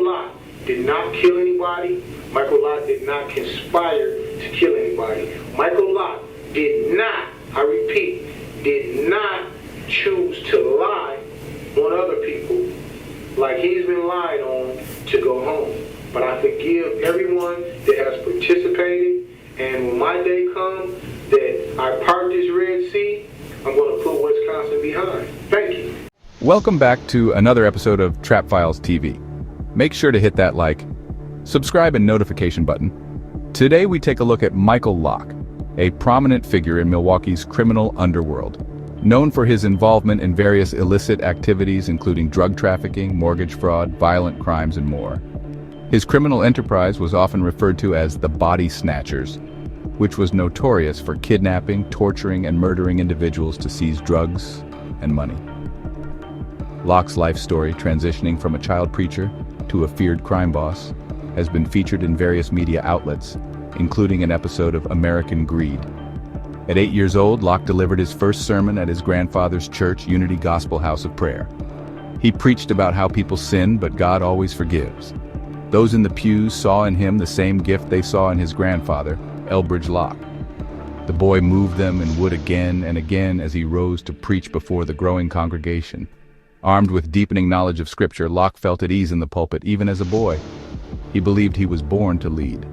Locke did not kill anybody. Michael Locke did not conspire to kill anybody. Michael Locke did not, I repeat, did not choose to lie on other people like he's been lied on to go home. But I forgive everyone that has participated, and when my day comes that I part this Red Sea, I'm going to put Wisconsin behind. Thank you. Welcome back to another episode of Trap Files TV. Make sure to hit that like, subscribe and notification button. Today we take a look at Michael Locke, a prominent figure in Milwaukee's criminal underworld. Known for his involvement in various illicit activities including drug trafficking, mortgage fraud, violent crimes, and more. His criminal enterprise was often referred to as the Body Snatchers, which was notorious for kidnapping, torturing, and murdering individuals to seize drugs and money. Locke's life story, transitioning from a child preacher to a feared crime boss, has been featured in various media outlets, including an episode of American Greed. At 8 years old, Locke delivered his first sermon at his grandfather's church, Unity Gospel House of Prayer. He preached about how people sin, but God always forgives. Those in the pews saw in him the same gift they saw in his grandfather, Elbridge Locke. The boy moved them and would again and again as he rose to preach before the growing congregation. Armed with deepening knowledge of Scripture, Locke felt at ease in the pulpit even as a boy. He believed he was born to lead.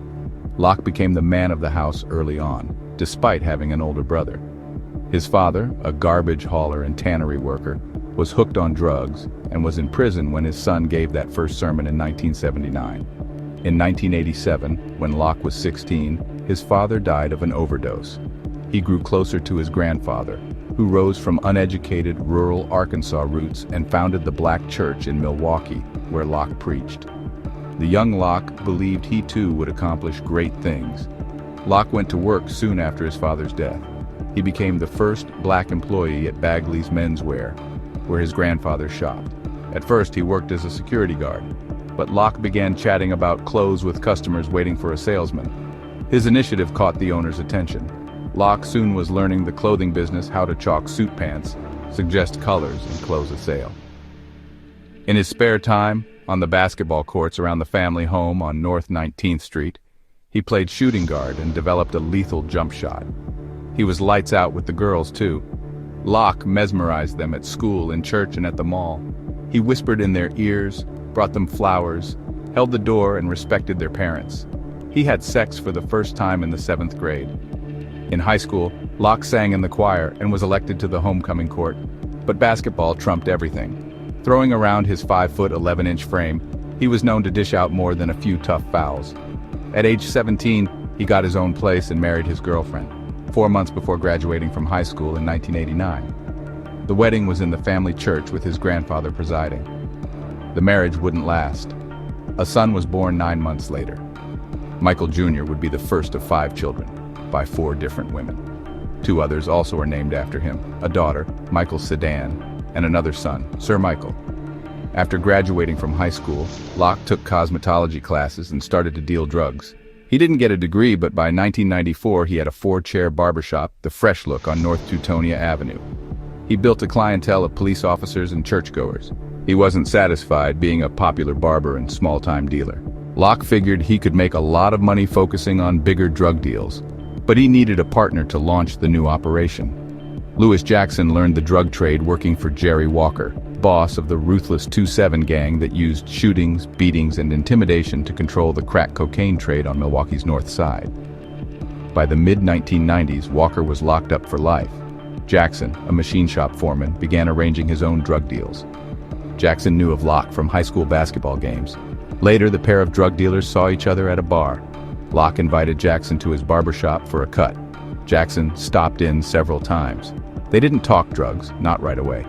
Locke became the man of the house early on, despite having an older brother. His father, a garbage hauler and tannery worker, was hooked on drugs and was in prison when his son gave that first sermon in 1979. In 1987, when Locke was 16, his father died of an overdose. He grew closer to his grandfather, who rose from uneducated rural Arkansas roots and founded the Black Church in Milwaukee, where Locke preached. The young Locke believed he too would accomplish great things. Locke went to work soon after his father's death. He became the first black employee at Bagley's Menswear, where his grandfather shopped. At first, he worked as a security guard, but Locke began chatting about clothes with customers waiting for a salesman. His initiative caught the owner's attention. Locke soon was learning the clothing business how to chalk suit pants, suggest colors, and close a sale. In his spare time, on the basketball courts around the family home on North 19th Street, he played shooting guard and developed a lethal jump shot. He was lights out with the girls, too. Locke mesmerized them at school, in church, and at the mall. He whispered in their ears, brought them flowers, held the door, and respected their parents. He had sex for the first time in the 7th grade. In high school, Locke sang in the choir and was elected to the homecoming court, but basketball trumped everything. Throwing around his 5'11" frame, he was known to dish out more than a few tough fouls. At age 17, he got his own place and married his girlfriend, 4 months before graduating from high school in 1989. The wedding was in the family church with his grandfather presiding. The marriage wouldn't last. A son was born 9 months later. Michael Jr. would be the first of 5 children, by 4 different women. 2 others also are named after him, a daughter, Michael Sedan, and another son, Sir Michael. After graduating from high school, Locke took cosmetology classes and started to deal drugs. He didn't get a degree, but by 1994 he had a 4-chair barbershop, The Fresh Look, on North Teutonia Avenue. He built a clientele of police officers and churchgoers. He wasn't satisfied being a popular barber and small-time dealer. Locke figured he could make a lot of money focusing on bigger drug deals, but he needed a partner to launch the new operation. Lewis Jackson learned the drug trade working for Jerry Walker, boss of the ruthless 2-7 gang that used shootings, beatings, and intimidation to control the crack cocaine trade on Milwaukee's north side. By the mid-1990s, Walker was locked up for life. Jackson, a machine shop foreman, began arranging his own drug deals. Jackson knew of Locke from high school basketball games. Later, the pair of drug dealers saw each other at a bar. Locke invited Jackson to his barbershop for a cut. Jackson stopped in several times. They didn't talk drugs, not right away.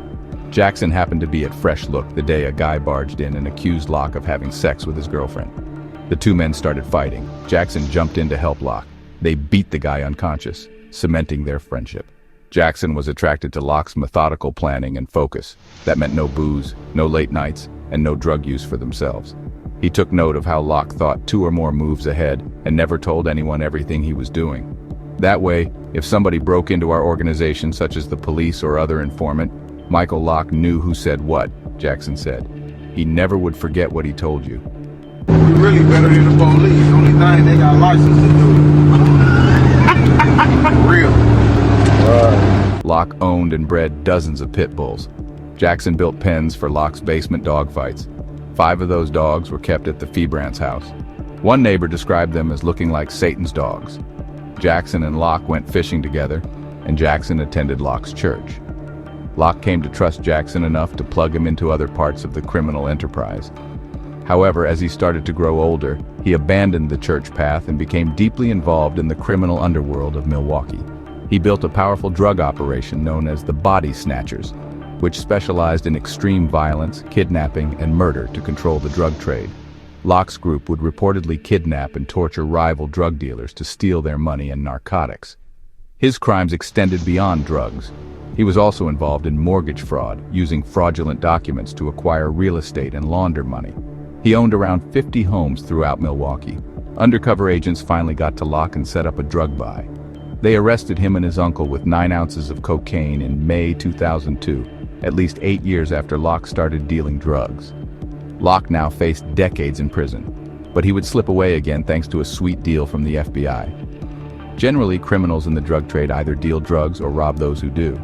Jackson happened to be at Fresh Look the day a guy barged in and accused Locke of having sex with his girlfriend. The 2 men started fighting. Jackson jumped in to help Locke. They beat the guy unconscious, cementing their friendship. Jackson was attracted to Locke's methodical planning and focus. That meant no booze, no late nights, and no drug use for themselves. He took note of how Locke thought 2 or more moves ahead and never told anyone everything he was doing. That way, if somebody broke into our organization, such as the police or other informant, Michael Locke knew who said what, Jackson said. He never would forget what he told you. We really better than the police. Only thing they got license to do. Real. Locke owned and bred dozens of pit bulls. Jackson built pens for Locke's basement dog fights. 5 of those dogs were kept at the Febrant's house. One neighbor described them as looking like Satan's dogs. Jackson and Locke went fishing together, and Jackson attended Locke's church. Locke came to trust Jackson enough to plug him into other parts of the criminal enterprise. However, as he started to grow older, he abandoned the church path and became deeply involved in the criminal underworld of Milwaukee. He built a powerful drug operation known as the Body Snatchers, which specialized in extreme violence, kidnapping, and murder to control the drug trade. Locke's group would reportedly kidnap and torture rival drug dealers to steal their money and narcotics. His crimes extended beyond drugs. He was also involved in mortgage fraud, using fraudulent documents to acquire real estate and launder money. He owned around 50 homes throughout Milwaukee. Undercover agents finally got to Locke and set up a drug buy. They arrested him and his uncle with 9 ounces of cocaine in May 2002, at least 8 years after Locke started dealing drugs. Locke now faced decades in prison, but he would slip away again thanks to a sweet deal from the FBI. Generally, criminals in the drug trade either deal drugs or rob those who do.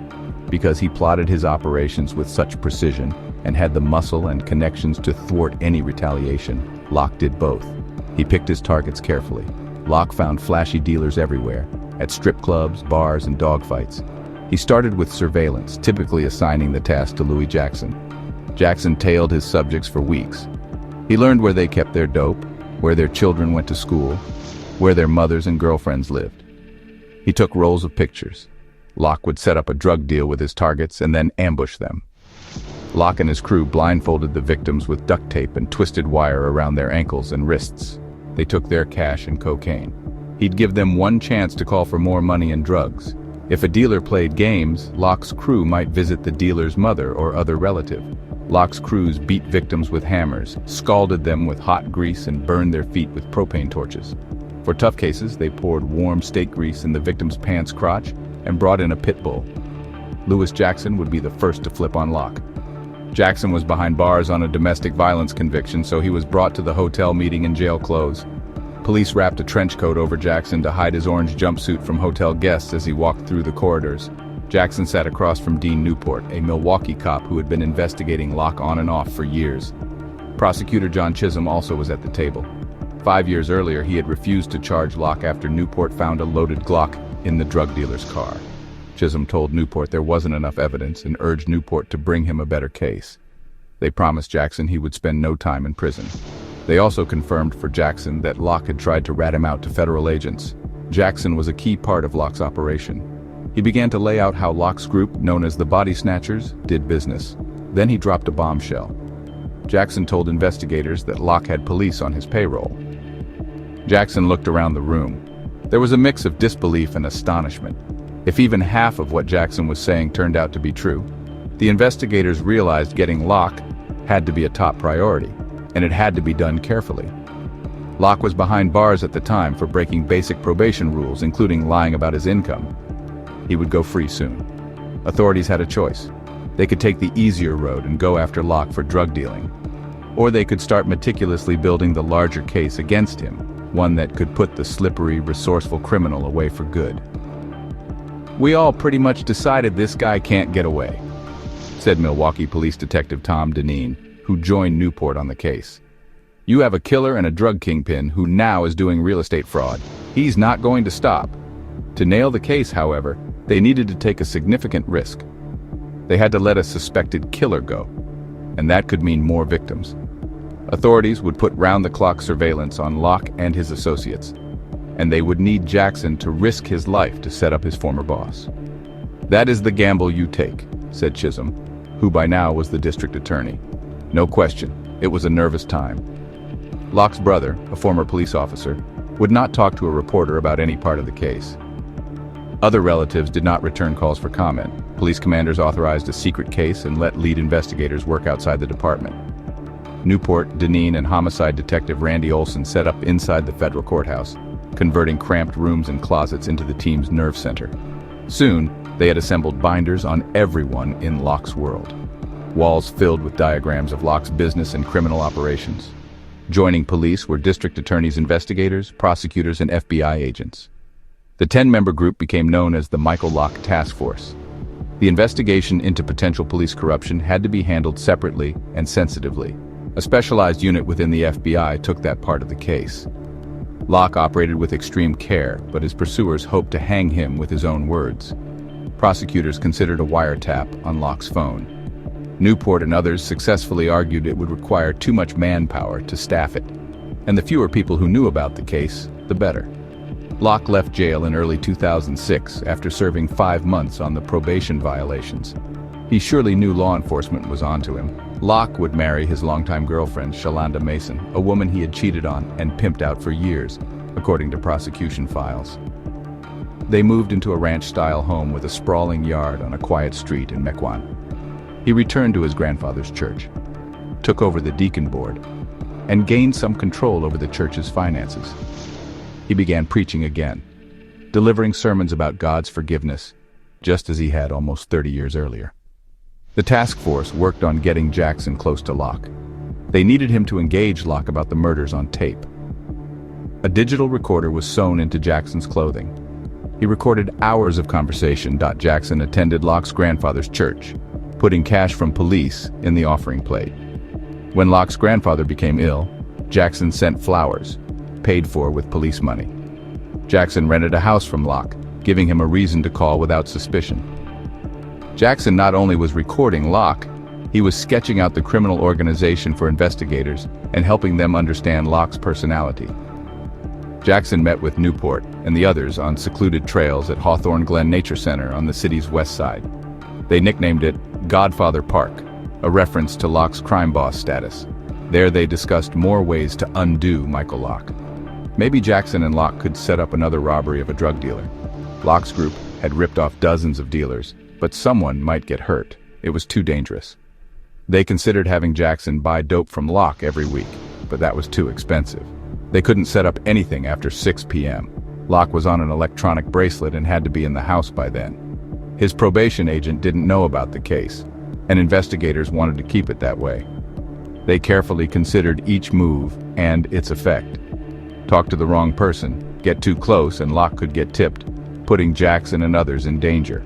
Because he plotted his operations with such precision and had the muscle and connections to thwart any retaliation, Locke did both. He picked his targets carefully. Locke found flashy dealers everywhere, at strip clubs, bars, and dogfights. He started with surveillance, typically assigning the task to Louis Jackson. Jackson tailed his subjects for weeks. He learned where they kept their dope, where their children went to school, where their mothers and girlfriends lived. He took rolls of pictures. Locke would set up a drug deal with his targets and then ambush them. Locke and his crew blindfolded the victims with duct tape and twisted wire around their ankles and wrists. They took their cash and cocaine. He'd give them one chance to call for more money and drugs. If a dealer played games, Locke's crew might visit the dealer's mother or other relative. Locke's crews beat victims with hammers, scalded them with hot grease, and burned their feet with propane torches. For tough cases, they poured warm steak grease in the victim's pants crotch and brought in a pit bull. Louis Jackson would be the first to flip on Locke. Jackson was behind bars on a domestic violence conviction, so he was brought to the hotel meeting in jail clothes. Police wrapped a trench coat over Jackson to hide his orange jumpsuit from hotel guests as he walked through the corridors. Jackson sat across from Dean Newport, a Milwaukee cop who had been investigating Locke on and off for years. Prosecutor John Chisholm also was at the table. 5 years earlier, he had refused to charge Locke after Newport found a loaded Glock in the drug dealer's car. Chisholm told Newport there wasn't enough evidence and urged Newport to bring him a better case. They promised Jackson he would spend no time in prison. They also confirmed for Jackson that Locke had tried to rat him out to federal agents. Jackson was a key part of Locke's operation. He began to lay out how Locke's group, known as the Body Snatchers, did business. Then he dropped a bombshell. Jackson told investigators that Locke had police on his payroll. Jackson looked around the room. There was a mix of disbelief and astonishment. If even half of what Jackson was saying turned out to be true, the investigators realized getting Locke had to be a top priority, and it had to be done carefully. Locke was behind bars at the time for breaking basic probation rules, including lying about his income. He would go free soon. Authorities had a choice. They could take the easier road and go after Locke for drug dealing, or they could start meticulously building the larger case against him, one that could put the slippery, resourceful criminal away for good. "We all pretty much decided this guy can't get away," said Milwaukee Police Detective Tom Deneen, who joined Newport on the case. "You have a killer and a drug kingpin who now is doing real estate fraud. He's not going to stop." To nail the case, however, they needed to take a significant risk. They had to let a suspected killer go, and that could mean more victims. Authorities would put round-the-clock surveillance on Locke and his associates, and they would need Jackson to risk his life to set up his former boss. "That is the gamble you take," said Chisholm, who by now was the district attorney. No question, it was a nervous time. Locke's brother, a former police officer, would not talk to a reporter about any part of the case. Other relatives did not return calls for comment. Police commanders authorized a secret case and let lead investigators work outside the department. Newport, Deneen, and homicide detective Randy Olson set up inside the federal courthouse, converting cramped rooms and closets into the team's nerve center. Soon, they had assembled binders on everyone in Locke's world. Walls filled with diagrams of Locke's business and criminal operations. Joining police were district attorneys, investigators, prosecutors, and FBI agents. The 10-member group became known as the Michael Locke Task Force. The investigation into potential police corruption had to be handled separately and sensitively. A specialized unit within the FBI took that part of the case. Locke operated with extreme care, but his pursuers hoped to hang him with his own words. Prosecutors considered a wiretap on Locke's phone. Newport and others successfully argued it would require too much manpower to staff it, and the fewer people who knew about the case, the better. Locke left jail in early 2006 after serving 5 months on the probation violations. He surely knew law enforcement was onto him. Locke would marry his longtime girlfriend, Shalonda Mason, a woman he had cheated on and pimped out for years, according to prosecution files. They moved into a ranch-style home with a sprawling yard on a quiet street in Mequon. He returned to his grandfather's church, took over the deacon board, and gained some control over the church's finances. He began preaching again, delivering sermons about God's forgiveness, just as he had almost 30 years earlier. The task force worked on getting Jackson close to Locke. They needed him to engage Locke about the murders on tape. A digital recorder was sewn into Jackson's clothing. He recorded hours of conversation. Jackson attended Locke's grandfather's church, putting cash from police in the offering plate. When Locke's grandfather became ill, Jackson sent flowers, paid for with police money. Jackson rented a house from Locke, giving him a reason to call without suspicion. Jackson not only was recording Locke, he was sketching out the criminal organization for investigators and helping them understand Locke's personality. Jackson met with Newport and the others on secluded trails at Hawthorne Glen Nature Center on the city's west side. They nicknamed it Godfather Park, a reference to Locke's crime boss status. There they discussed more ways to undo Michael Locke. Maybe Jackson and Locke could set up another robbery of a drug dealer. Locke's group had ripped off dozens of dealers, but someone might get hurt. It was too dangerous. They considered having Jackson buy dope from Locke every week, but that was too expensive. They couldn't set up anything after 6 p.m. Locke was on an electronic bracelet and had to be in the house by then. His probation agent didn't know about the case, and investigators wanted to keep it that way. They carefully considered each move and its effect. Talk to the wrong person, get too close, and Locke could get tipped, putting Jackson and others in danger.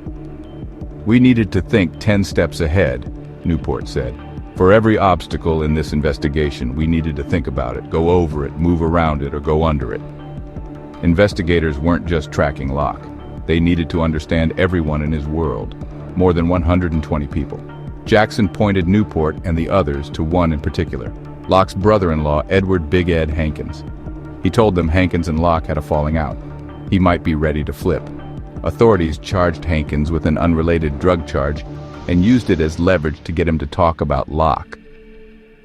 "We needed to think 10 steps ahead," Newport said. "For every obstacle in this investigation, we needed to think about it, go over it, move around it, or go under it." Investigators weren't just tracking Locke. They needed to understand everyone in his world, more than 120 people. Jackson pointed Newport and the others to one in particular, Locke's brother-in-law, Edward Big Ed Hankins. He told them Hankins and Locke had a falling out. He might be ready to flip. Authorities charged Hankins with an unrelated drug charge and used it as leverage to get him to talk about Locke.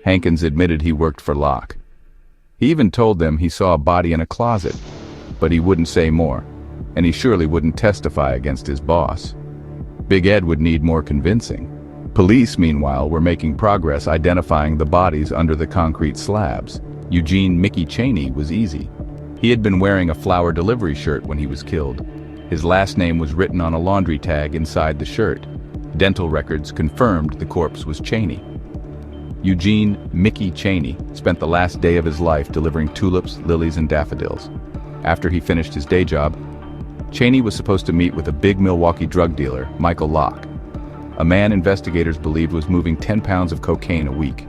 Hankins admitted he worked for Locke. He even told them he saw a body in a closet, but he wouldn't say more, and he surely wouldn't testify against his boss. Big Ed would need more convincing. Police, meanwhile, were making progress identifying the bodies under the concrete slabs. Eugene "Mickey" Chaney was easy. He had been wearing a flower delivery shirt when he was killed. His last name was written on a laundry tag inside the shirt. Dental records confirmed the corpse was Chaney. Eugene "Mickey" Chaney spent the last day of his life delivering tulips, lilies, and daffodils. After he finished his day job, Chaney was supposed to meet with a big Milwaukee drug dealer, Michael Locke, a man investigators believed was moving 10 pounds of cocaine a week.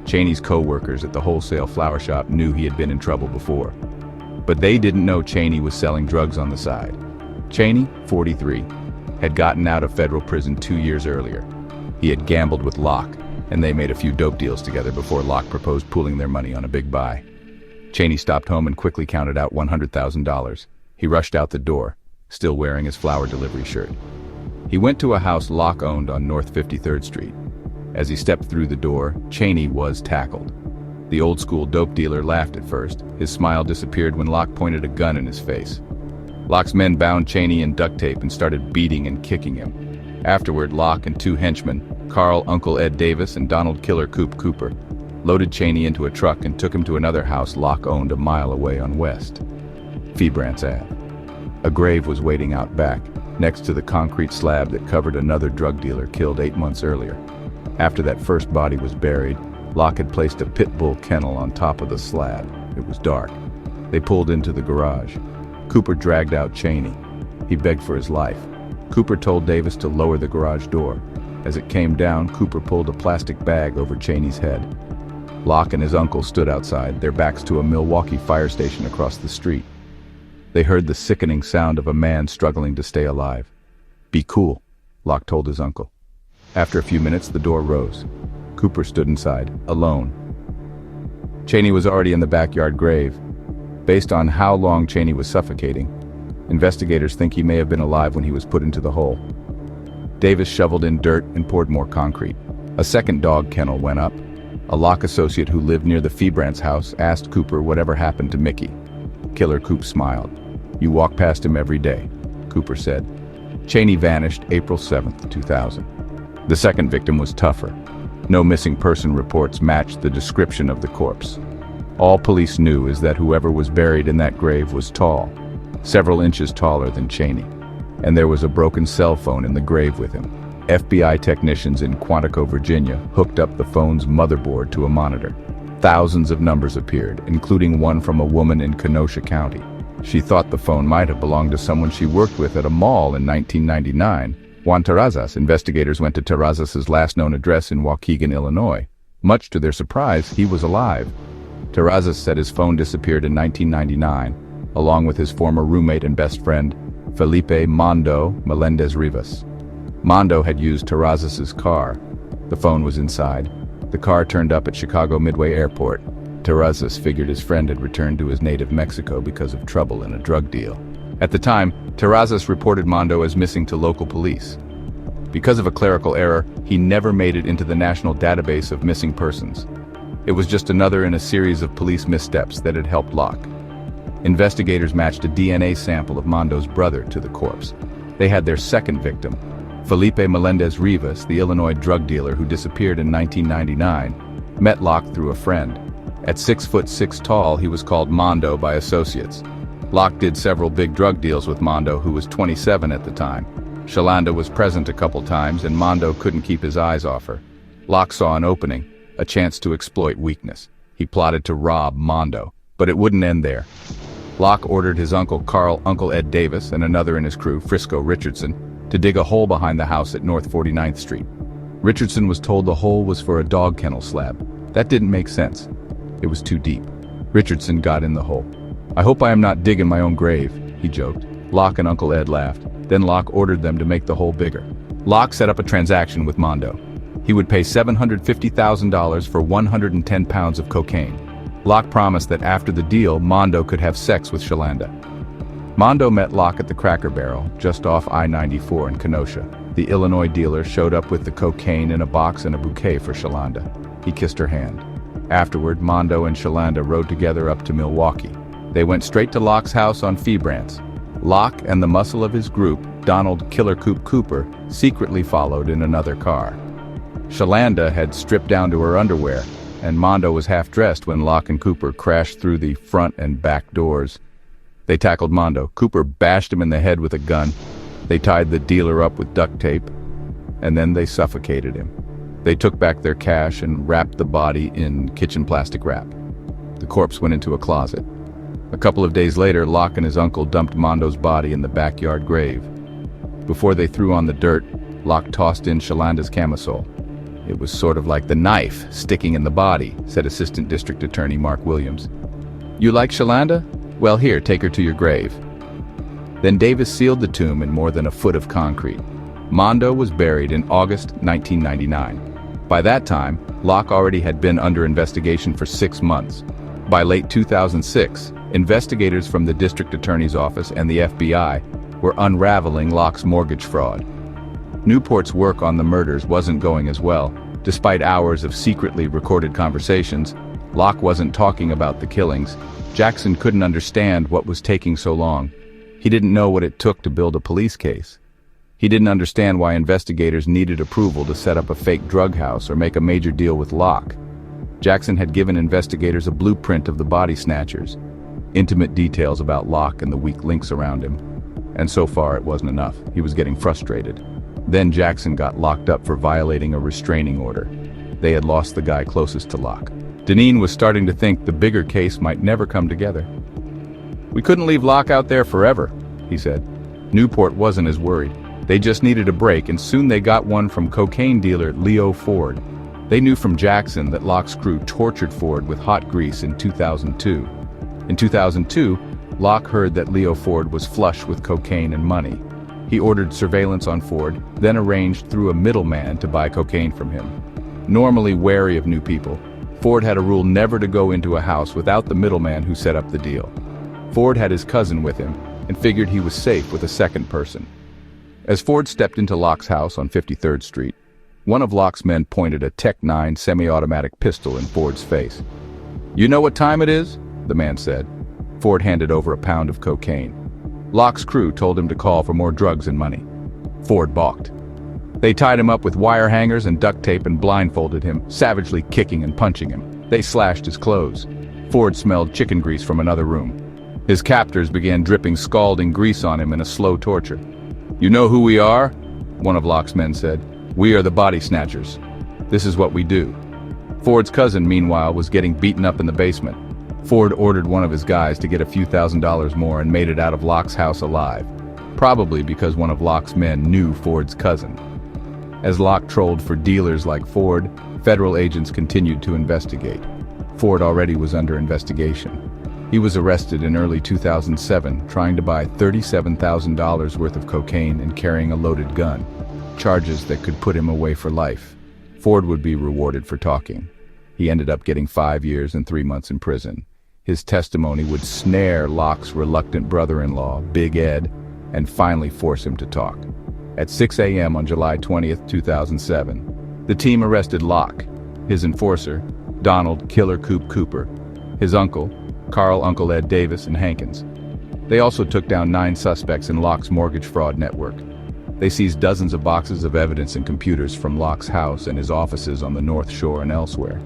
Chaney's co-workers at the wholesale flower shop knew he had been in trouble before, but they didn't know Chaney was selling drugs on the side. Chaney, 43, had gotten out of federal prison 2 years earlier. He had gambled with Locke, and they made a few dope deals together before Locke proposed pooling their money on a big buy. Chaney stopped home and quickly counted out $100,000. He rushed out the door, still wearing his flower delivery shirt. He went to a house Locke owned on North 53rd Street. As he stepped through the door, Chaney was tackled. The old-school dope dealer laughed at first. His smile disappeared when Locke pointed a gun in his face. Locke's men bound Chaney in duct tape and started beating and kicking him. Afterward, Locke and 2 henchmen, Carl Uncle Ed Davis and Donald Killer Coop Cooper, loaded Chaney into a truck and took him to another house Locke owned a mile away on West Feebrantz Ave. A grave was waiting out back, next to the concrete slab that covered another drug dealer killed 8 months earlier. After that first body was buried, Locke had placed a pit bull kennel on top of the slab. It was dark. They pulled into the garage. Cooper dragged out Cheney. He begged for his life. Cooper told Davis to lower the garage door. As it came down, Cooper pulled a plastic bag over Cheney's head. Locke and his uncle stood outside, their backs to a Milwaukee fire station across the street. They heard the sickening sound of a man struggling to stay alive. "Be cool," Locke told his uncle. After a few minutes, the door rose. Cooper stood inside, alone. Cheney was already in the backyard grave. Based on how long Cheney was suffocating, investigators think he may have been alive when he was put into the hole. Davis shoveled in dirt and poured more concrete. A second dog kennel went up. A Locke associate who lived near the Febrant's house asked Cooper whatever happened to Mickey. Killer Coop smiled. "You walk past him every day," Cooper said. Cheney vanished April 7th, 2000. The second victim was tougher. No missing person reports matched the description of the corpse. All police knew is that whoever was buried in that grave was tall, several inches taller than Cheney, and there was a broken cell phone in the grave with him. FBI technicians in Quantico, Virginia, hooked up the phone's motherboard to a monitor. Thousands of numbers appeared, including one from a woman in Kenosha County. She thought the phone might have belonged to someone she worked with at a mall in 1999. Juan Terrazas. Investigators went to Terrazas' last known address in Waukegan, Illinois. Much to their surprise, he was alive. Terrazas said his phone disappeared in 1999, along with his former roommate and best friend, Felipe Mondo Melendez-Rivas. Mondo had used Terrazas' car. The phone was inside. The car turned up at Chicago Midway Airport. Terrazas figured his friend had returned to his native Mexico because of trouble in a drug deal. At the time, Terrazas reported Mondo as missing to local police. Because of a clerical error, he never made it into the national database of missing persons. It was just another in a series of police missteps that had helped Locke. Investigators matched a DNA sample of Mondo's brother to the corpse. They had their second victim, Felipe Melendez-Rivas, the Illinois drug dealer who disappeared in 1999, met Locke through a friend. At 6'6" tall, he was called Mondo by associates. Locke did several big drug deals with Mondo, who was 27 at the time. Shalanda was present a couple times, and Mondo couldn't keep his eyes off her. Locke saw an opening, a chance to exploit weakness. He plotted to rob Mondo, but it wouldn't end there. Locke ordered his uncle Carl Uncle Ed Davis and another in his crew, Frisco Richardson, to dig a hole behind the house at North 49th Street. Richardson was told the hole was for a dog kennel slab. That didn't make sense. It was too deep. Richardson got in the hole. "I hope I am not digging my own grave," he joked. Locke and Uncle Ed laughed. Then Locke ordered them to make the hole bigger. Locke set up a transaction with Mondo. He would pay $750,000 for 110 pounds of cocaine. Locke promised that after the deal, Mondo could have sex with Shalanda. Mondo met Locke at the Cracker Barrel, just off I-94 in Kenosha. The Illinois dealer showed up with the cocaine in a box and a bouquet for Shalanda. He kissed her hand. Afterward, Mondo and Shalanda rode together up to Milwaukee. They went straight to Locke's house on Febrant's. Locke and the muscle of his group, Donald Killer Coop Cooper, secretly followed in another car. Shalanda had stripped down to her underwear, and Mondo was half-dressed when Locke and Cooper crashed through the front and back doors. They tackled Mondo. Cooper bashed him in the head with a gun. They tied the dealer up with duct tape, and then they suffocated him. They took back their cash and wrapped the body in kitchen plastic wrap. The corpse went into a closet. A couple of days later, Locke and his uncle dumped Mondo's body in the backyard grave. Before they threw on the dirt, Locke tossed in Shalanda's camisole. "It was sort of like the knife sticking in the body," said Assistant District Attorney Mark Williams. "You like Shalanda? Well, here, take her to your grave." Then Davis sealed the tomb in more than a foot of concrete. Mondo was buried in August 1999. By that time, Locke already had been under investigation for 6 months. By late 2006, investigators from the District Attorney's Office and the FBI were unraveling Locke's mortgage fraud. Newport's work on the murders wasn't going as well. Despite hours of secretly recorded conversations, Locke wasn't talking about the killings. Jackson couldn't understand what was taking so long. He didn't know what it took to build a police case. He didn't understand why investigators needed approval to set up a fake drug house or make a major deal with Locke. Jackson had given investigators a blueprint of the body snatchers, intimate details about Locke and the weak links around him. And so far it wasn't enough. He was getting frustrated. Then Jackson got locked up for violating a restraining order. They had lost the guy closest to Locke. Deneen was starting to think the bigger case might never come together. "We couldn't leave Locke out there forever," he said. Newport wasn't as worried. They just needed a break, and soon they got one from cocaine dealer Leo Ford. They knew from Jackson that Locke's crew tortured Ford with hot grease in 2002. In 2002, Locke heard that Leo Ford was flush with cocaine and money. He ordered surveillance on Ford, then arranged through a middleman to buy cocaine from him. Normally wary of new people, Ford had a rule never to go into a house without the middleman who set up the deal. Ford had his cousin with him and figured he was safe with a second person. As Ford stepped into Locke's house on 53rd Street, one of Locke's men pointed a Tech-9 semi-automatic pistol in Ford's face. "You know what time it is?" the man said. Ford handed over a pound of cocaine. Locke's crew told him to call for more drugs and money. Ford balked. They tied him up with wire hangers and duct tape and blindfolded him, savagely kicking and punching him. They slashed his clothes. Ford smelled chicken grease from another room. His captors began dripping scalding grease on him in a slow torture. "You know who we are?" one of Locke's men said. "We are the body snatchers. This is what we do." Ford's cousin, meanwhile, was getting beaten up in the basement. Ford ordered one of his guys to get a few $1,000s more and made it out of Locke's house alive, probably because one of Locke's men knew Ford's cousin. As Locke trolled for dealers like Ford, federal agents continued to investigate. Ford already was under investigation. He was arrested in early 2007, trying to buy $37,000 worth of cocaine and carrying a loaded gun, charges that could put him away for life. Ford would be rewarded for talking. He ended up getting 5 years and 3 months in prison. His testimony would snare Locke's reluctant brother-in-law, Big Ed, and finally force him to talk. At 6 a.m. on July 20th, 2007, the team arrested Locke, his enforcer, Donald Killer Coop Cooper, his uncle, Carl Uncle Ed Davis, and Hankins. They also took down 9 suspects in Locke's mortgage fraud network. They seized dozens of boxes of evidence and computers from Locke's house and his offices on the North Shore and elsewhere.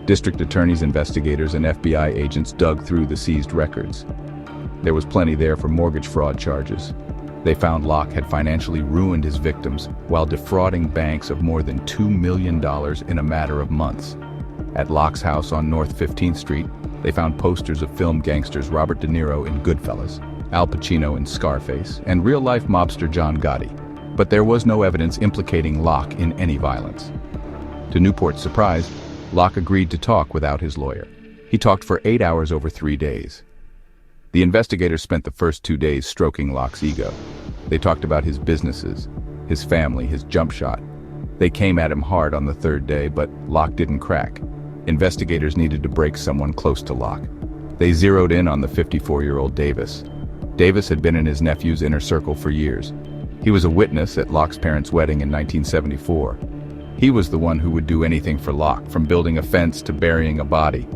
District attorneys, investigators, and FBI agents dug through the seized records. There was plenty there for mortgage fraud charges. They found Locke had financially ruined his victims while defrauding banks of more than $2 million in a matter of months. At Locke's house on North 15th Street, they found posters of film gangsters Robert De Niro in Goodfellas, Al Pacino in Scarface, and real-life mobster John Gotti. But there was no evidence implicating Locke in any violence. To Newport's surprise, Locke agreed to talk without his lawyer. He talked for 8 hours over 3 days. The investigators spent the first 2 days stroking Locke's ego. They talked about his businesses, his family, his jump shot. They came at him hard on the 3rd day, but Locke didn't crack. Investigators needed to break someone close to Locke. They zeroed in on the 54-year-old Davis. Davis had been in his nephew's inner circle for years. He was a witness at Locke's parents' wedding in 1974. He was the one who would do anything for Locke, from building a fence to burying a body.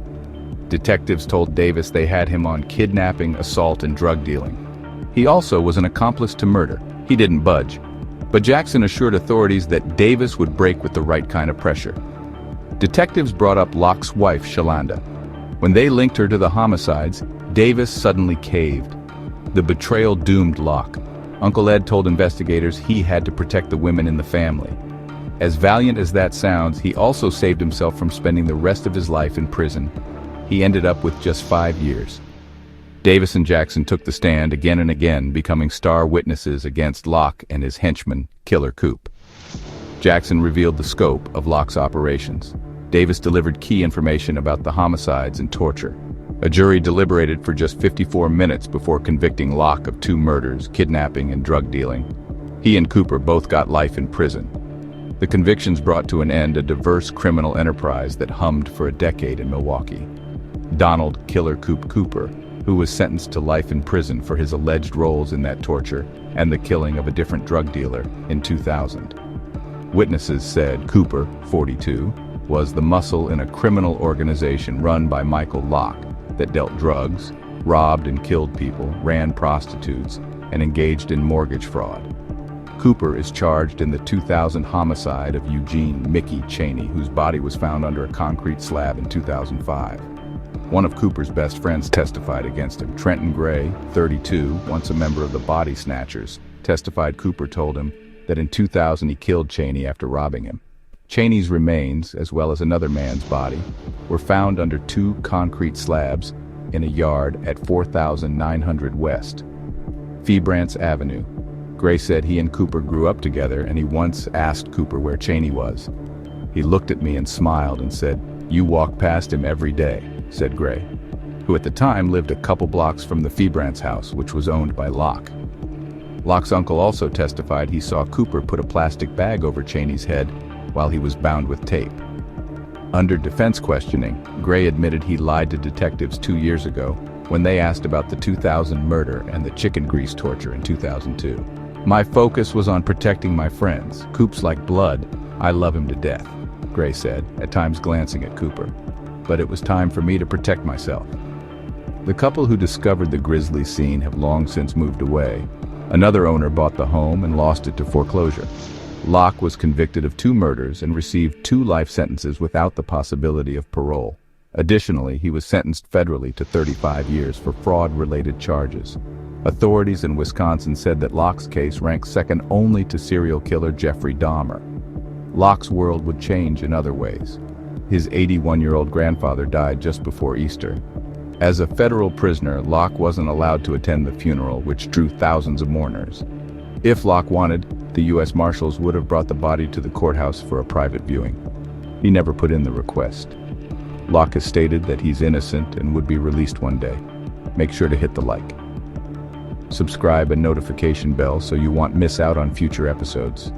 Detectives told Davis they had him on kidnapping, assault, and drug dealing. He also was an accomplice to murder. He didn't budge. But Jackson assured authorities that Davis would break with the right kind of pressure. Detectives brought up Locke's wife, Shalanda. When they linked her to the homicides, Davis suddenly caved. The betrayal doomed Locke. Uncle Ed told investigators he had to protect the women in the family. As valiant as that sounds, he also saved himself from spending the rest of his life in prison. He ended up with just 5 years. Davis and Jackson took the stand again and again, becoming star witnesses against Locke and his henchman, Killer Coop. Jackson revealed the scope of Locke's operations. Davis delivered key information about the homicides and torture. A jury deliberated for just 54 minutes before convicting Locke of 2 murders, kidnapping, and drug dealing. He and Cooper both got life in prison. The convictions brought to an end a diverse criminal enterprise that hummed for a decade in Milwaukee. Donald Killer Coop Cooper, who was sentenced to life in prison for his alleged roles in that torture and the killing of a different drug dealer in 2000. Witnesses said Cooper, 42, was the muscle in a criminal organization run by Michael Locke that dealt drugs, robbed and killed people, ran prostitutes, and engaged in mortgage fraud. Cooper is charged in the 2000 homicide of Eugene "Mickey" Cheney, whose body was found under a concrete slab in 2005. One of Cooper's best friends testified against him. Trenton Gray, 32, once a member of the Body Snatchers, testified Cooper told him that in 2000 he killed Cheney after robbing him. Cheney's remains, as well as another man's body, were found under 2 concrete slabs in a yard at 4900 West Febrance Avenue. Gray said he and Cooper grew up together, and he once asked Cooper where Cheney was. He looked at me and smiled and said, "You walk past him every day," said Gray, who at the time lived a couple blocks from the Febrance house, which was owned by Locke. Locke's uncle also testified he saw Cooper put a plastic bag over Cheney's head while he was bound with tape. Under defense questioning, Gray admitted he lied to detectives 2 years ago when they asked about the 2000 murder and the chicken grease torture in 2002. "My focus was on protecting my friends. Coop's like blood. I love him to death," Gray said, at times glancing at Cooper. "But it was time for me to protect myself." The couple who discovered the grisly scene have long since moved away. Another owner bought the home and lost it to foreclosure. Locke was convicted of 2 murders and received 2 life sentences without the possibility of parole. Additionally, he was sentenced federally to 35 years for fraud-related charges. Authorities in Wisconsin said that Locke's case ranks second only to serial killer Jeffrey Dahmer. Locke's world would change in other ways. His 81-year-old grandfather died just before Easter. As a federal prisoner, Locke wasn't allowed to attend the funeral, which drew thousands of mourners. If Locke wanted, the U.S. Marshals would have brought the body to the courthouse for a private viewing. He never put in the request. Locke has stated that he's innocent and would be released one day. Make sure to hit the like, subscribe and notification bell so you won't miss out on future episodes.